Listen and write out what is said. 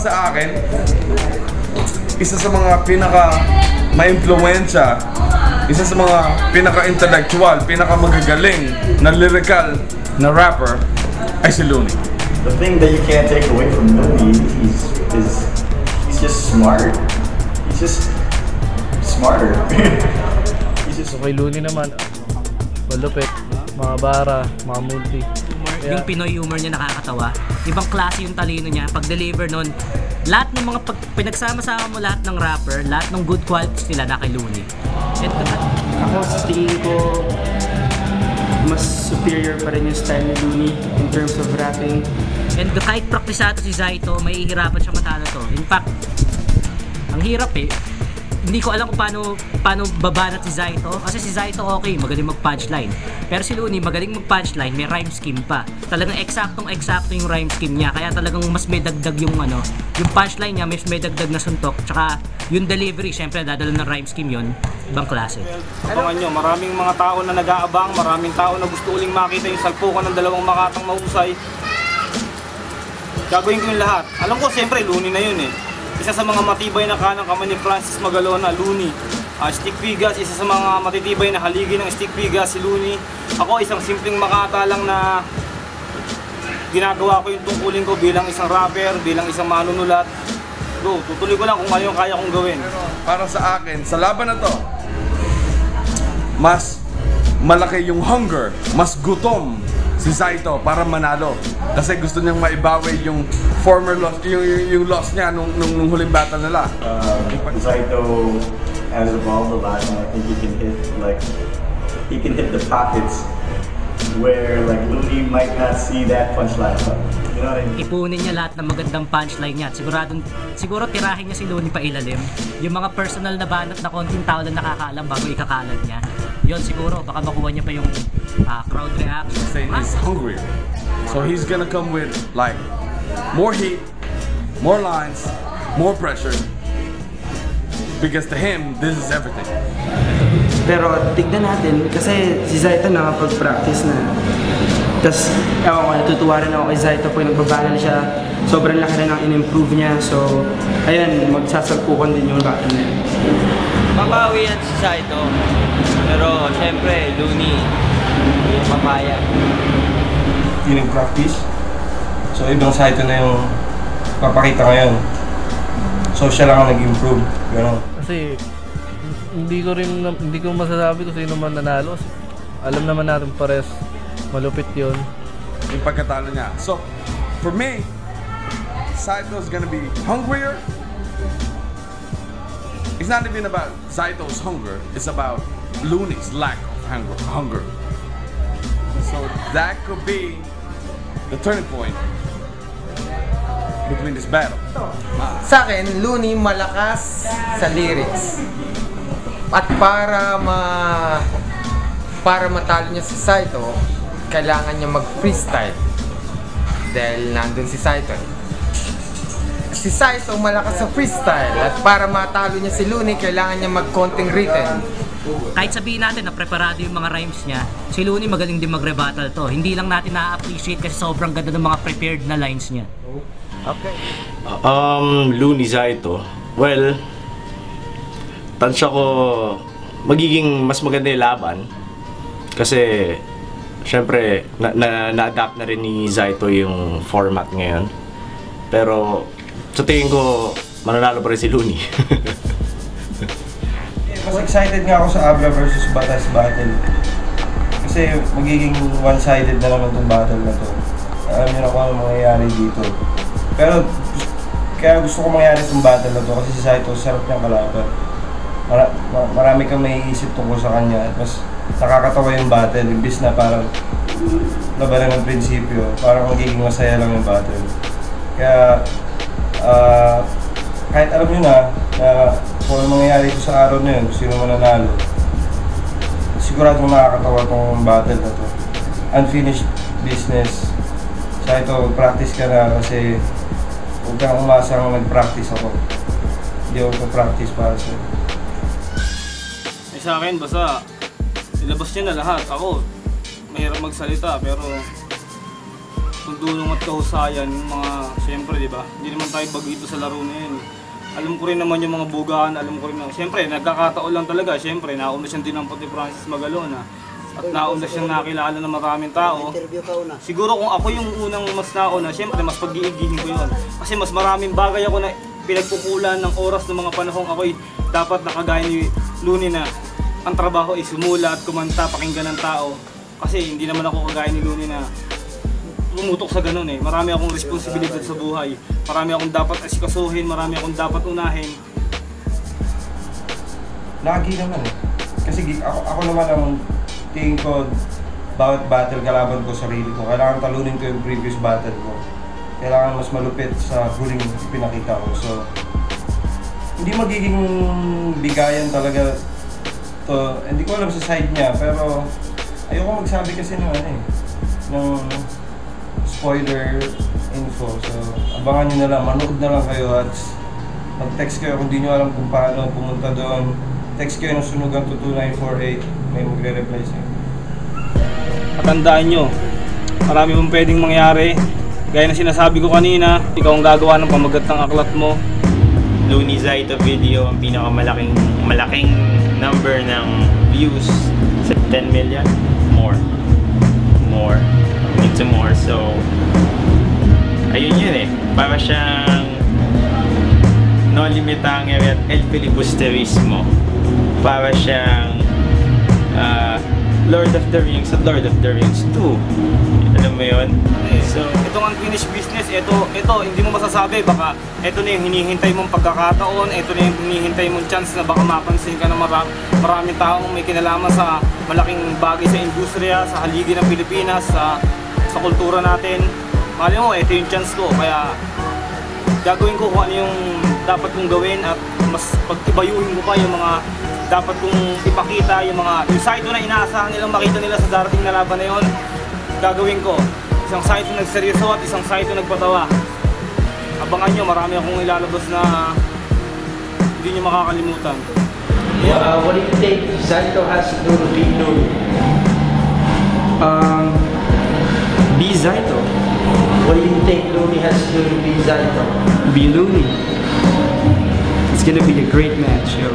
sa akin, isa sa mga pinaka-maimpluwensya, isa sa mga pinaka-intellectual, pinaka-magagaling na lyrical na rapper ay si Looney. The thing that you can't take away from Looney is he's just smart. He's just smarter. So kay Looney naman, malupit, mga bara, mga multi. Yung Pinoy humor niya nakakatawa. Ibang klase yung talino niya. Pag-deliver nun, lahat ng mga pinagsama-sama mo lahat ng rapper, lahat ng good qualities nila na kay Looney. Ako sa tingin ko, mas superior pa rin yung style ni Looney in terms of rapping. And kahit praktisado si Zaito, may hihirapan siya matalo to. In fact, ang hirap eh. Hindi ko alam kung paano babanat si Zaito. Kasi si Zaito okay, magaling mag-punchline. Pero si Looney magaling mag-punchline, may rhyme scheme pa. Talagang eksaktong-eksakto yung rhyme scheme niya. Kaya talagang mas may dagdag yung yung punchline niya, mas may dagdag na suntok. Tsaka yung delivery, syempre dadala ng rhyme scheme yun. Ibang klase. Abangan nyo, maraming mga tao na nag-aabang, maraming tao na gusto uling makita yung salpukan ng dalawang makatang mahusay. Gagawin ko yung lahat. Alam ko, siyempre, Looney na yun eh. Isa sa mga matibay na kanang kamay ni Francis Magalona, Looney. Stick Pigas, isa sa mga matitibay na haligi ng Stick Pigas, si Looney. Ako, isang simpleng makata lang na ginagawa ko yung tungkulin ko bilang isang rapper, bilang isang manunulat. Go, tutuloy ko lang kung ano yung kaya kong gawin. Para sa akin, sa laban na to, mas malaki yung hunger, mas gutom si Zaito para manalo. Kasi gusto niyang maibawi yung former loss, yung loss niya nung huling battle nila. Zaito has evolved a lot, and I think he can hit the pockets where like Looney might not see that punchline. You know what I mean? Ipunin niya lahat ng magandang punchline niya. Siguro tirahin niya si Looney pa ilalim. Yung mga personal na banat na konting tao lang nakakaalam bago ikakalat niya. Yun siguro, baka makuha niya pa yung crowd reaction. He's hungry. So he's gonna come with like more heat, more lines, more pressure. Because to him, this is everything. Pero tignan natin, kasi si Zaito nakapag-practice na. Tapos, ewan ko, natutuwa rin ako kay Zaito pag nagbabanal siya. Sobrang laki rin ang in-improve niya. So, ayan, magsasalpukan din yung battle na yun. Mabawi yan si Zaito. Pero, syempre, Looney, hindi papaya. Yung practice. So, ibang Zaito na yung papakita ngayon. So, siya lang ang nag-improve. Kasi hindi ko masasabi kung sino man nanalo. Alam naman natin pares malupit yun. Yung pagkatalo niya. So, for me, Zaito's gonna be hungrier. It's not even about Zaito's hunger. It's about Looney's lack of hunger. So that could be the turning point between this battle. Sa akin, Looney malakas sa lyrics. At para matalo niya si Zaito, kailangan niya mag-freestyle. Dahil nandun si Zaito. Si Zaito malakas sa freestyle. At para matalo niya si Looney, kailangan niya mag-konting written. Kahit sabihin natin na preparado yung mga rhymes niya, si Looney magaling din mag-rebuttal to. Hindi lang natin na-appreciate kasi sobrang ganda ng mga prepared na lines niya. Okay. Looney Zaito. Well, tansya ko magiging mas maganda yung laban. Kasi, syempre, na-adapt na rin ni Zaito yung format ngayon. Pero, sa tingin ko, mananalo pa rin si Looney. Mas excited nga ako sa Abra versus Batas battle. Kasi magiging one-sided na naman itong battle na to. Alam niyo na kung ano mangyayari dito. Pero kaya gusto ko mangyari itong battle na to kasi si Zaito sarap niyang kalaban. Marami kang maiisip tungkol sa kanya at mas nakakatawa yung battle. Imbis na parang labanan ng prinsipyo, parang magiging masaya lang yung battle. Kaya kahit alam niyo na kung ano mangyayari ito sa araw na yun, sino mananalo, siguradong nakakatawa itong battle na to. Unfinished business. Zaito, practice ka na kasi huwag kang umasang nag-practice ako. Hindi ako nag-practice para sa'yo. Sa akin, basta ilabas niya na lahat. Ako, mahirap magsalita pero kung dunong at kahusayan, yung mga, siyempre, di ba? Hindi naman tayo bagito sa laro na yun. Alam ko rin naman yung mga bugaan, alam ko rin naman. Siyempre, nagkakataon lang talaga. Siyempre, nauna siyang dinampot ni Francis Magalona. At nauna siyang nakilala ng maraming tao. Siguro kung ako yung unang mas nauna, siyempre, mas pag-iigihin ko yun. Kasi mas maraming bagay ako na pinagpupulan ng oras ng mga panahong ako'y dapat nakagaya ni Looney na ang trabaho ay sumulat, kumanta, pakinggan ng tao. Kasi hindi naman ako kagaya ni Looney na lumutok sa ganun eh. Marami akong responsibilidad sa buhay. Marami akong dapat asikasuhin, marami akong dapat unahin. Lagi naman eh. Kasi ako naman ang tingin ko, bawat battle kalaban ko sarili ko. Kailangan talunin ko yung previous battle ko. Kailangan mas malupit sa huling pinakita ko. So, hindi magiging bigayan talaga to. Hindi ko alam sa side niya, pero ayoko magsabi kasi ng ng spoiler info. So, abangan nyo na lang, manood na lang kayo at mag-text kayo kung di nyo alam kung paano pumunta doon. Text kayo ng Sunugan 2248, may magre-reply sa'yo. At tandaan nyo, marami mong pwedeng mangyari. Gaya na sinasabi ko kanina, ikaw ang gagawa ng pamagat ng aklat mo. Looney Zaito video ang malaking number ng views sa 10 million. More. Need some more. So, ayun yun eh. Para siyang no limitang at el filibusterismo. Para siyang Lord of the Rings at Lord of the Rings 2. Alam mo yun? So, itong unfinished business, ito, hindi mo masasabi, baka ito na yung hinihintay mong pagkakataon, ito na yung hinihintay mong chance na baka mapansin ka ng maraming taong may kinalaman sa malaking bagay sa industriya, sa haligi ng Pilipinas, sa kultura natin. Mali mo, ito yung chance ko, kaya gagawin ko kung ano yung dapat kong gawin at mas pag-ibayuhin ko pa yung mga dapat kong ipakita, yung Zaito na inaasahan nilang makita nila sa darating na laban na yun, gagawin ko. Isang Zaito nagseryoso at isang Zaito nagpatawa. Abangan nyo, marami akong ilalabas na hindi nyo makakalimutan. What do you think Zaito has to do to be Looney? Be Zaito. What do you think Looney has to do to be Zaito? Be Looney. It's gonna be a great match, yo.